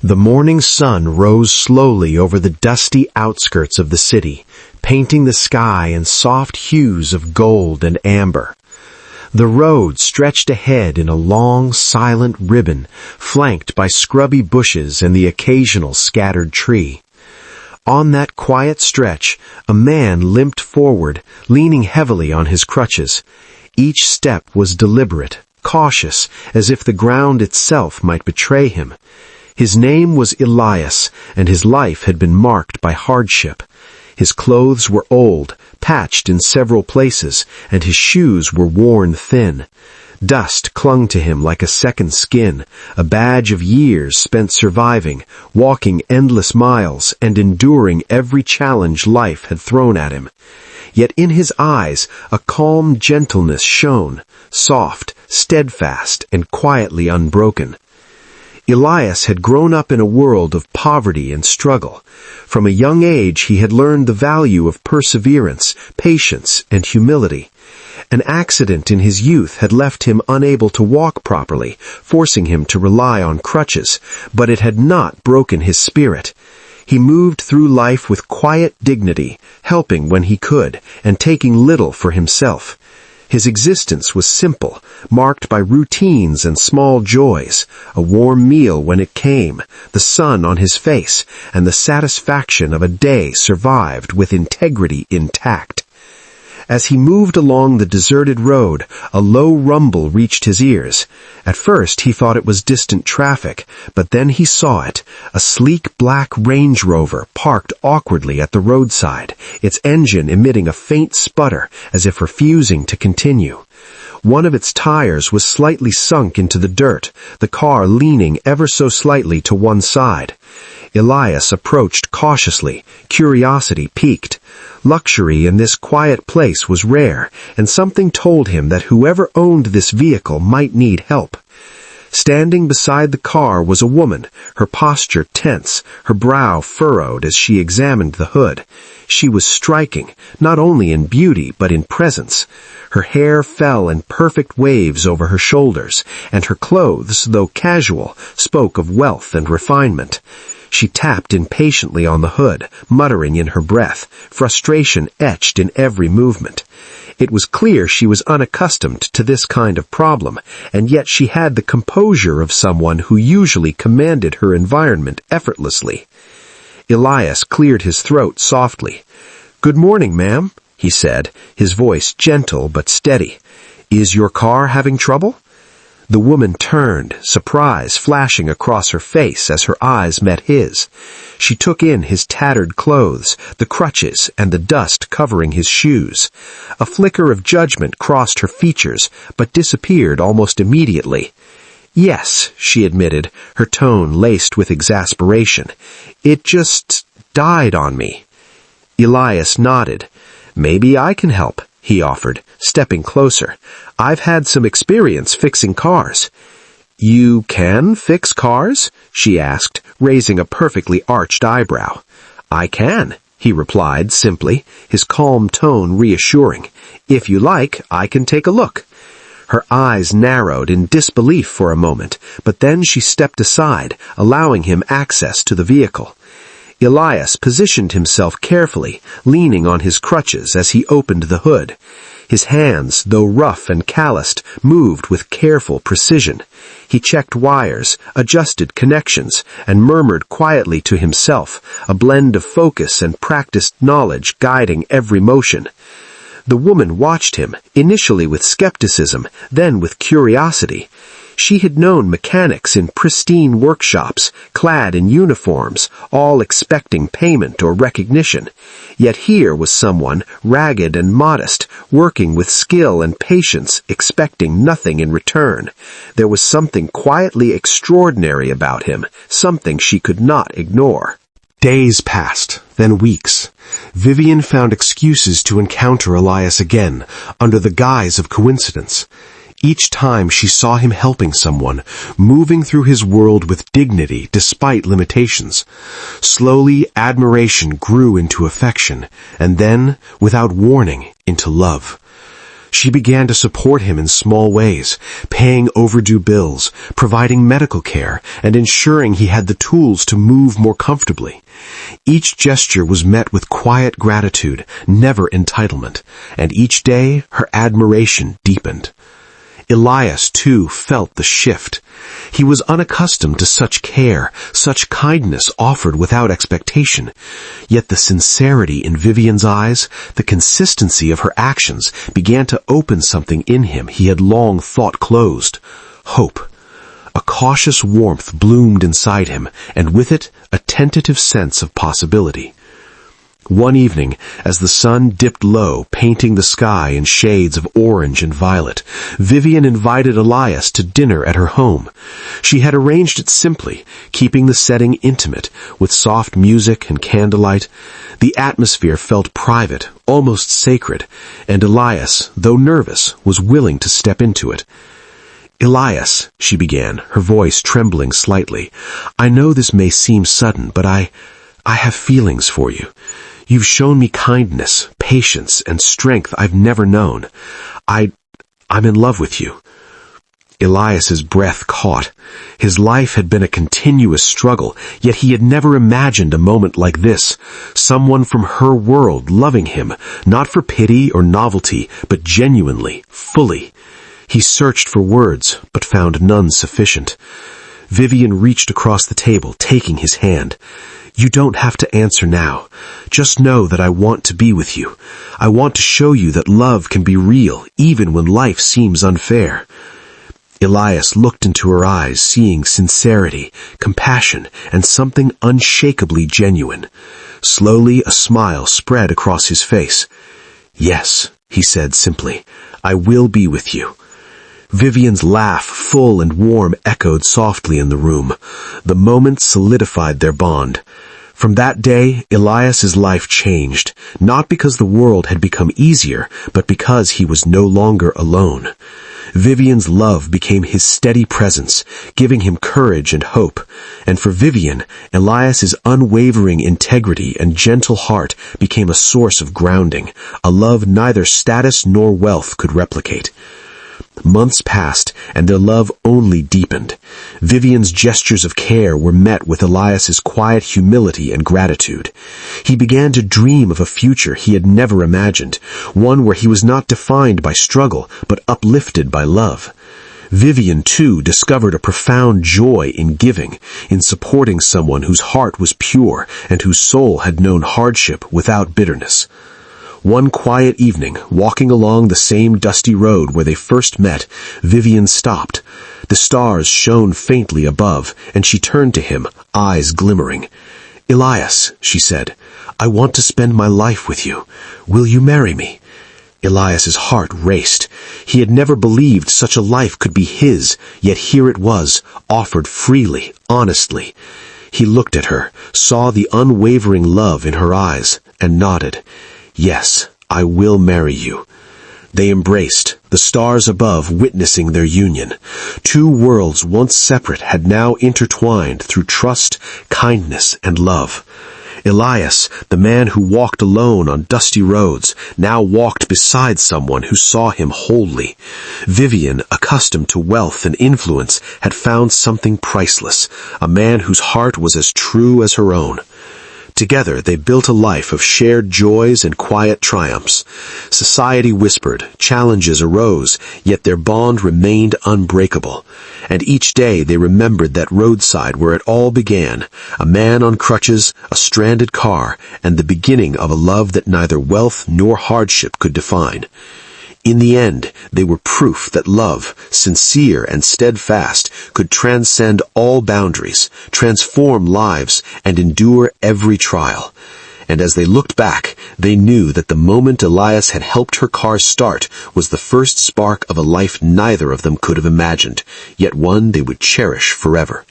The morning sun rose slowly over the dusty outskirts of the city, painting the sky in soft hues of gold and amber. The road stretched ahead in a long, silent ribbon, flanked by scrubby bushes and the occasional scattered tree. On that quiet stretch, a man limped forward, leaning heavily on his crutches. Each step was deliberate, cautious, as if the ground itself might betray him. His name was Elias, and his life had been marked by hardship. His clothes were old, patched in several places, and his shoes were worn thin. Dust clung to him like a second skin, a badge of years spent surviving, walking endless miles, and enduring every challenge life had thrown at him. Yet in his eyes a calm gentleness shone, soft, steadfast, and quietly unbroken. Elias had grown up in a world of poverty and struggle. From a young age he had learned the value of perseverance, patience, and humility. An accident in his youth had left him unable to walk properly, forcing him to rely on crutches, but it had not broken his spirit. He moved through life with quiet dignity, helping when he could, and taking little for himself. His existence was simple, marked by routines and small joys, a warm meal when it came, the sun on his face, and the satisfaction of a day survived with integrity intact. As he moved along the deserted road, a low rumble reached his ears. At first he thought it was distant traffic, but then he saw it, a sleek black Range Rover parked awkwardly at the roadside, its engine emitting a faint sputter as if refusing to continue. One of its tires was slightly sunk into the dirt, the car leaning ever so slightly to one side. Elias approached cautiously, curiosity piqued. Luxury in this quiet place was rare, and something told him that whoever owned this vehicle might need help. Standing beside the car was a woman, her posture tense, her brow furrowed as she examined the hood. She was striking, not only in beauty but in presence. Her hair fell in perfect waves over her shoulders, and her clothes, though casual, spoke of wealth and refinement. She tapped impatiently on the hood, muttering in her breath, frustration etched in every movement. It was clear she was unaccustomed to this kind of problem, and yet she had the composure of someone who usually commanded her environment effortlessly. Elias cleared his throat softly. "Good morning, ma'am," he said, his voice gentle but steady. "Is your car having trouble?" The woman turned, surprise flashing across her face as her eyes met his. She took in his tattered clothes, the crutches, and the dust covering his shoes. A flicker of judgment crossed her features, but disappeared almost immediately. "Yes," she admitted, her tone laced with exasperation. "It just died on me." Elias nodded. "Maybe I can help," he offered, stepping closer. "I've had some experience fixing cars." "You can fix cars?" she asked, raising a perfectly arched eyebrow. "I can," he replied simply, his calm tone reassuring. "If you like, I can take a look." Her eyes narrowed in disbelief for a moment, but then she stepped aside, allowing him access to the vehicle. Elias positioned himself carefully, leaning on his crutches as he opened the hood. His hands, though rough and calloused, moved with careful precision. He checked wires, adjusted connections, and murmured quietly to himself, a blend of focus and practiced knowledge guiding every motion. The woman watched him, initially with skepticism, then with curiosity. She had known mechanics in pristine workshops, clad in uniforms, all expecting payment or recognition. Yet here was someone, ragged and modest, working with skill and patience, expecting nothing in return. There was something quietly extraordinary about him, something she could not ignore. Days passed, then weeks. Vivian found excuses to encounter Elias again, under the guise of coincidence. Each time she saw him helping someone, moving through his world with dignity despite limitations. Slowly, admiration grew into affection, and then, without warning, into love. She began to support him in small ways, paying overdue bills, providing medical care, and ensuring he had the tools to move more comfortably. Each gesture was met with quiet gratitude, never entitlement, and each day her admiration deepened. Elias, too, felt the shift. He was unaccustomed to such care, such kindness offered without expectation. Yet the sincerity in Vivian's eyes, the consistency of her actions, began to open something in him he had long thought closed. Hope. A cautious warmth bloomed inside him, and with it, a tentative sense of possibility. One evening, as the sun dipped low, painting the sky in shades of orange and violet, Vivian invited Elias to dinner at her home. She had arranged it simply, keeping the setting intimate, with soft music and candlelight. The atmosphere felt private, almost sacred, and Elias, though nervous, was willing to step into it. "Elias," she began, her voice trembling slightly, "I know this may seem sudden, but I have feelings for you. You've shown me kindness, patience, and strength I've never known. I'm in love with you." Elias's breath caught. His life had been a continuous struggle, yet he had never imagined a moment like this. Someone from her world loving him, not for pity or novelty, but genuinely, fully. He searched for words, but found none sufficient. Vivian reached across the table, taking his hand. "You don't have to answer now. Just know that I want to be with you. I want to show you that love can be real, even when life seems unfair." Elias looked into her eyes, seeing sincerity, compassion, and something unshakably genuine. Slowly, a smile spread across his face. "Yes," he said simply, "I will be with you." Vivian's laugh, full and warm, echoed softly in the room. The moment solidified their bond. From that day, Elias's life changed, not because the world had become easier, but because he was no longer alone. Vivian's love became his steady presence, giving him courage and hope. And for Vivian, Elias's unwavering integrity and gentle heart became a source of grounding, a love neither status nor wealth could replicate. Months passed, and their love only deepened. Vivian's gestures of care were met with Elias's quiet humility and gratitude. He began to dream of a future he had never imagined, one where he was not defined by struggle, but uplifted by love. Vivian, too, discovered a profound joy in giving, in supporting someone whose heart was pure and whose soul had known hardship without bitterness. One quiet evening, walking along the same dusty road where they first met, Vivian stopped. The stars shone faintly above, and she turned to him, eyes glimmering. "Elias," she said, "I want to spend my life with you. Will you marry me?" Elias's heart raced. He had never believed such a life could be his, yet here it was, offered freely, honestly. He looked at her, saw the unwavering love in her eyes, and nodded. "Yes, I will marry you." They embraced, the stars above witnessing their union. Two worlds once separate had now intertwined through trust, kindness, and love. Elias, the man who walked alone on dusty roads, now walked beside someone who saw him wholly. Vivian, accustomed to wealth and influence, had found something priceless, a man whose heart was as true as her own. Together they built a life of shared joys and quiet triumphs. Society whispered, challenges arose, yet their bond remained unbreakable. And each day they remembered that roadside where it all began, a man on crutches, a stranded car, and the beginning of a love that neither wealth nor hardship could define. In the end, they were proof that love, sincere and steadfast, could transcend all boundaries, transform lives, and endure every trial. And as they looked back, they knew that the moment Elias had helped her car start was the first spark of a life neither of them could have imagined, yet one they would cherish forever.